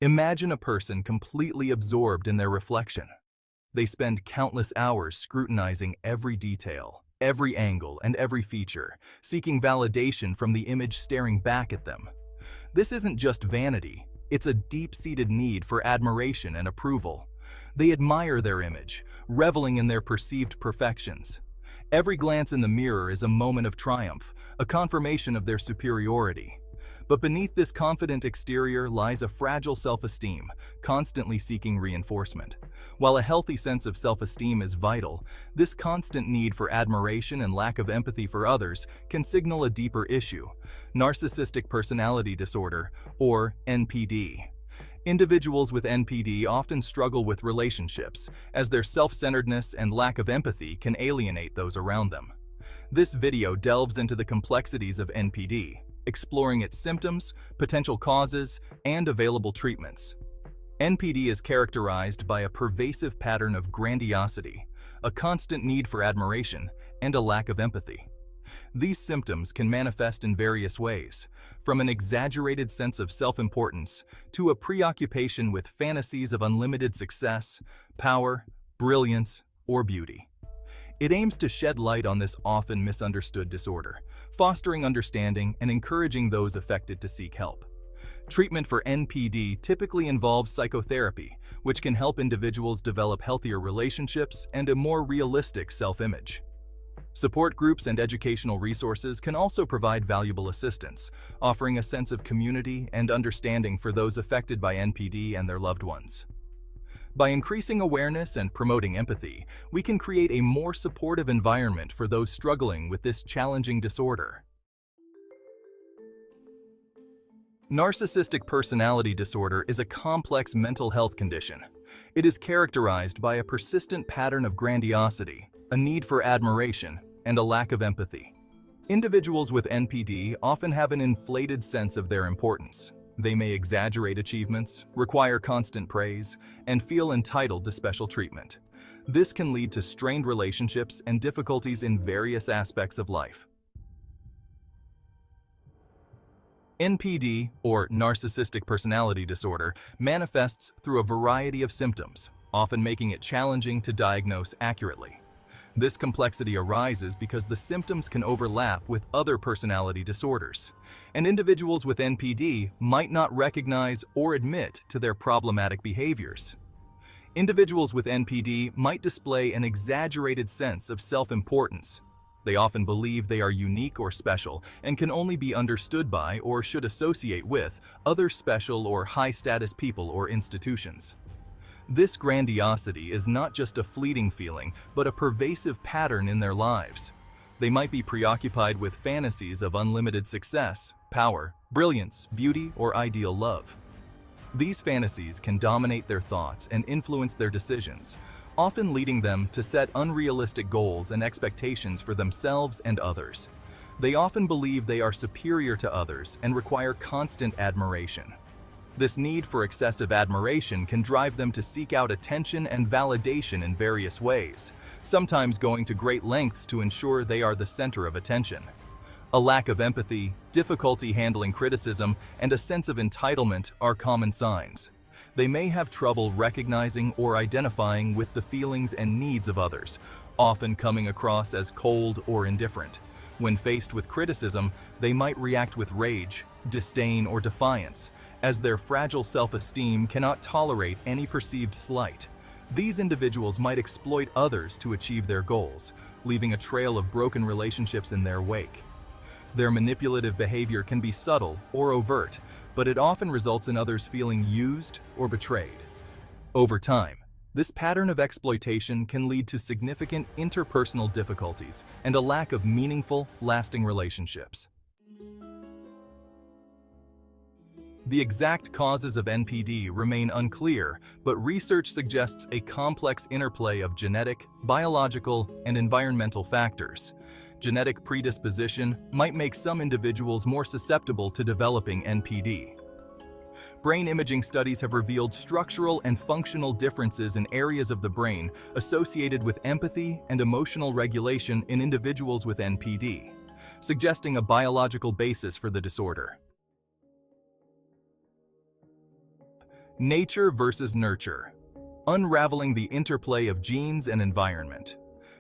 Imagine a person completely absorbed in their reflection. They spend countless hours scrutinizing every detail, every angle, and every feature, seeking validation from the image staring back at them. This isn't just vanity, it's a deep-seated need for admiration and approval. They admire their image, reveling in their perceived perfections. Every glance in the mirror is a moment of triumph, a confirmation of their superiority. But beneath this confident exterior lies a fragile self-esteem, constantly seeking reinforcement. While a healthy sense of self-esteem is vital, this constant need for admiration and lack of empathy for others can signal a deeper issue: Narcissistic Personality Disorder, or NPD. Individuals with NPD often struggle with relationships, as their self-centeredness and lack of empathy can alienate those around them. This video delves into the complexities of NPD, exploring its symptoms, potential causes, and available treatments. NPD is characterized by a pervasive pattern of grandiosity, a constant need for admiration, and a lack of empathy. These symptoms can manifest in various ways, from an exaggerated sense of self-importance to a preoccupation with fantasies of unlimited success, power, brilliance, or beauty. It aims to shed light on this often misunderstood disorder, fostering understanding and encouraging those affected to seek help. Treatment for NPD typically involves psychotherapy, which can help individuals develop healthier relationships and a more realistic self-image. Support groups and educational resources can also provide valuable assistance, offering a sense of community and understanding for those affected by NPD and their loved ones. By increasing awareness and promoting empathy, we can create a more supportive environment for those struggling with this challenging disorder. Narcissistic personality disorder is a complex mental health condition. It is characterized by a persistent pattern of grandiosity, a need for admiration, and a lack of empathy. Individuals with NPD often have an inflated sense of their importance. They may exaggerate achievements, require constant praise, and feel entitled to special treatment. This can lead to strained relationships and difficulties in various aspects of life. NPD, or Narcissistic Personality Disorder, manifests through a variety of symptoms, often making it challenging to diagnose accurately. This complexity arises because the symptoms can overlap with other personality disorders, and individuals with NPD might not recognize or admit to their problematic behaviors. Individuals with NPD might display an exaggerated sense of self-importance. They often believe they are unique or special and can only be understood by or should associate with other special or high-status people or institutions. This grandiosity is not just a fleeting feeling, but a pervasive pattern in their lives. They might be preoccupied with fantasies of unlimited success, power, brilliance, beauty, or ideal love. These fantasies can dominate their thoughts and influence their decisions, often leading them to set unrealistic goals and expectations for themselves and others. They often believe they are superior to others and require constant admiration. This need for excessive admiration can drive them to seek out attention and validation in various ways, sometimes going to great lengths to ensure they are the center of attention. A lack of empathy, difficulty handling criticism, and a sense of entitlement are common signs. They may have trouble recognizing or identifying with the feelings and needs of others, often coming across as cold or indifferent. When faced with criticism, they might react with rage, disdain, or defiance, as their fragile self-esteem cannot tolerate any perceived slight. These individuals might exploit others to achieve their goals, leaving a trail of broken relationships in their wake. Their manipulative behavior can be subtle or overt, but it often results in others feeling used or betrayed. Over time, this pattern of exploitation can lead to significant interpersonal difficulties and a lack of meaningful, lasting relationships. The exact causes of NPD remain unclear, but research suggests a complex interplay of genetic, biological, and environmental factors. Genetic predisposition might make some individuals more susceptible to developing NPD. Brain imaging studies have revealed structural and functional differences in areas of the brain associated with empathy and emotional regulation in individuals with NPD, suggesting a biological basis for the disorder. Nature versus nurture. Unraveling the interplay of genes and environment.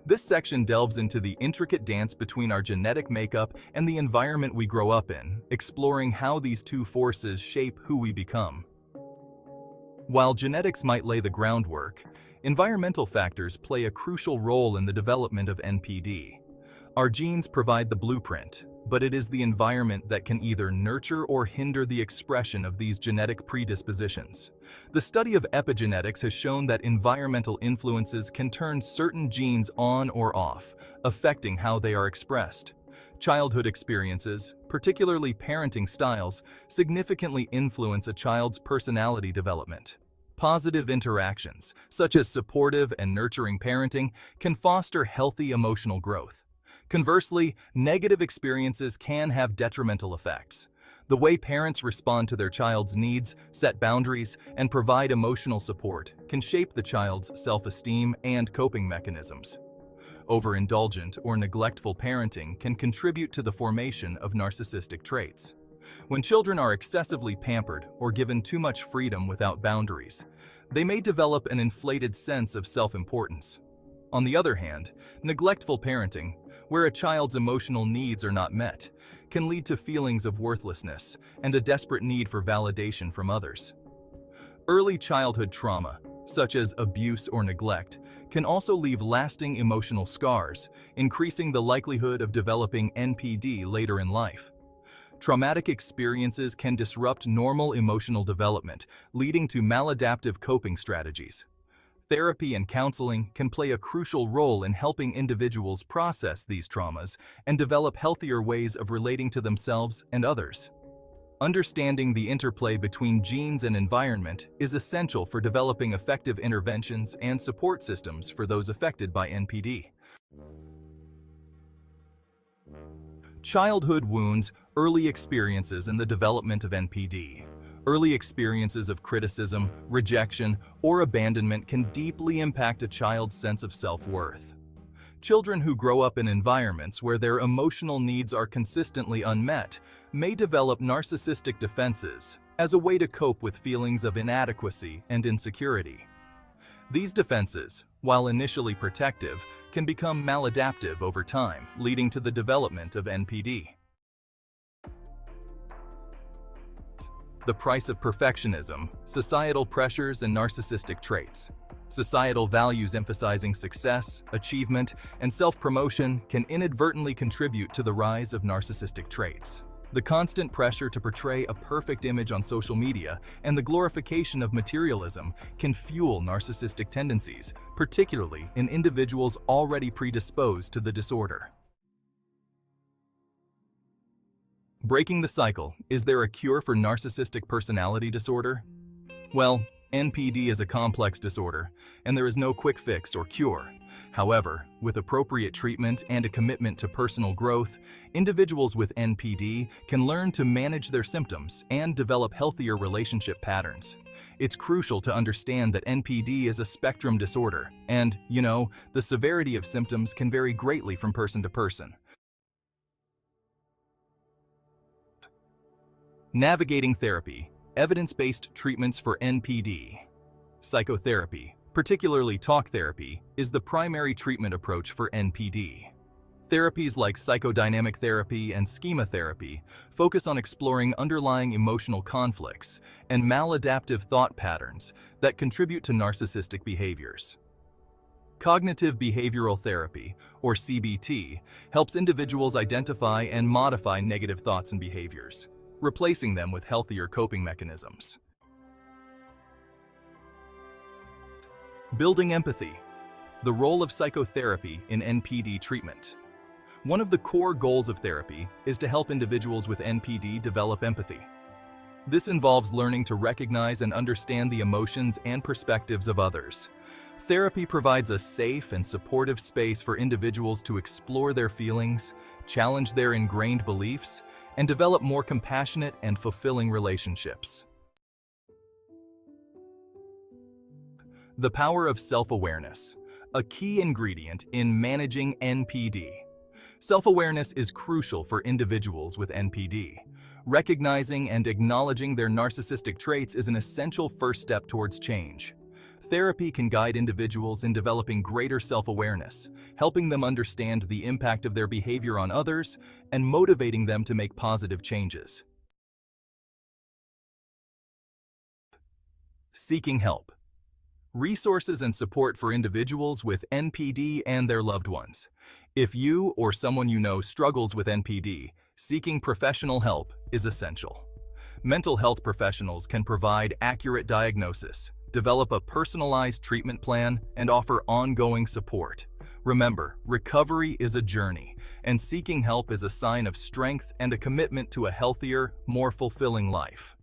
This section delves into the intricate dance between our genetic makeup and the environment we grow up in, exploring how these two forces shape who we become. While genetics might lay the groundwork, environmental factors play a crucial role in the development of NPD. Our genes provide the blueprint, but it is the environment that can either nurture or hinder the expression of these genetic predispositions. The study of epigenetics has shown that environmental influences can turn certain genes on or off, affecting how they are expressed. Childhood experiences, particularly parenting styles, significantly influence a child's personality development. Positive interactions, such as supportive and nurturing parenting, can foster healthy emotional growth. Conversely, negative experiences can have detrimental effects. The way parents respond to their child's needs, set boundaries, and provide emotional support can shape the child's self-esteem and coping mechanisms. Overindulgent or neglectful parenting can contribute to the formation of narcissistic traits. When children are excessively pampered or given too much freedom without boundaries, they may develop an inflated sense of self-importance. On the other hand, neglectful parenting, where a child's emotional needs are not met, can lead to feelings of worthlessness and a desperate need for validation from others. Early childhood trauma, such as abuse or neglect, can also leave lasting emotional scars, increasing the likelihood of developing NPD later in life. Traumatic experiences can disrupt normal emotional development, leading to maladaptive coping strategies. Therapy and counseling can play a crucial role in helping individuals process these traumas and develop healthier ways of relating to themselves and others. Understanding the interplay between genes and environment is essential for developing effective interventions and support systems for those affected by NPD. Childhood wounds, early experiences in the development of NPD. Early experiences of criticism, rejection, or abandonment can deeply impact a child's sense of self-worth. Children who grow up in environments where their emotional needs are consistently unmet may develop narcissistic defenses as a way to cope with feelings of inadequacy and insecurity. These defenses, while initially protective, can become maladaptive over time, leading to the development of NPD. The price of perfectionism, societal pressures, and narcissistic traits. Societal values emphasizing success, achievement, and self-promotion can inadvertently contribute to the rise of narcissistic traits. The constant pressure to portray a perfect image on social media and the glorification of materialism can fuel narcissistic tendencies, particularly in individuals already predisposed to the disorder. Breaking the cycle. Is there a cure for narcissistic personality disorder? Well, NPD is a complex disorder, and there is no quick fix or cure. However, with appropriate treatment and a commitment to personal growth, individuals with NPD can learn to manage their symptoms and develop healthier relationship patterns. It's crucial to understand that NPD is a spectrum disorder, and, the severity of symptoms can vary greatly from person to person. Navigating therapy. Evidence-based treatments for NPD. Psychotherapy, particularly talk therapy, is the primary treatment approach for NPD. Therapies like psychodynamic therapy and schema therapy focus on exploring underlying emotional conflicts and maladaptive thought patterns that contribute to narcissistic behaviors. Cognitive behavioral therapy, or CBT, helps individuals identify and modify negative thoughts and behaviors, replacing them with healthier coping mechanisms. Building empathy. The role of psychotherapy in NPD treatment. One of the core goals of therapy is to help individuals with NPD develop empathy. This involves learning to recognize and understand the emotions and perspectives of others. Therapy provides a safe and supportive space for individuals to explore their feelings, challenge their ingrained beliefs, and develop more compassionate and fulfilling relationships. The power of self-awareness, a key ingredient in managing NPD. Self-awareness is crucial for individuals with NPD. Recognizing and acknowledging their narcissistic traits is an essential first step towards change. Therapy can guide individuals in developing greater self-awareness, helping them understand the impact of their behavior on others and motivating them to make positive changes. Seeking help. Resources and support for individuals with NPD and their loved ones. If you or someone you know struggles with NPD, seeking professional help is essential. Mental health professionals can provide accurate diagnosis, develop a personalized treatment plan, and offer ongoing support. Remember, recovery is a journey, and seeking help is a sign of strength and a commitment to a healthier, more fulfilling life.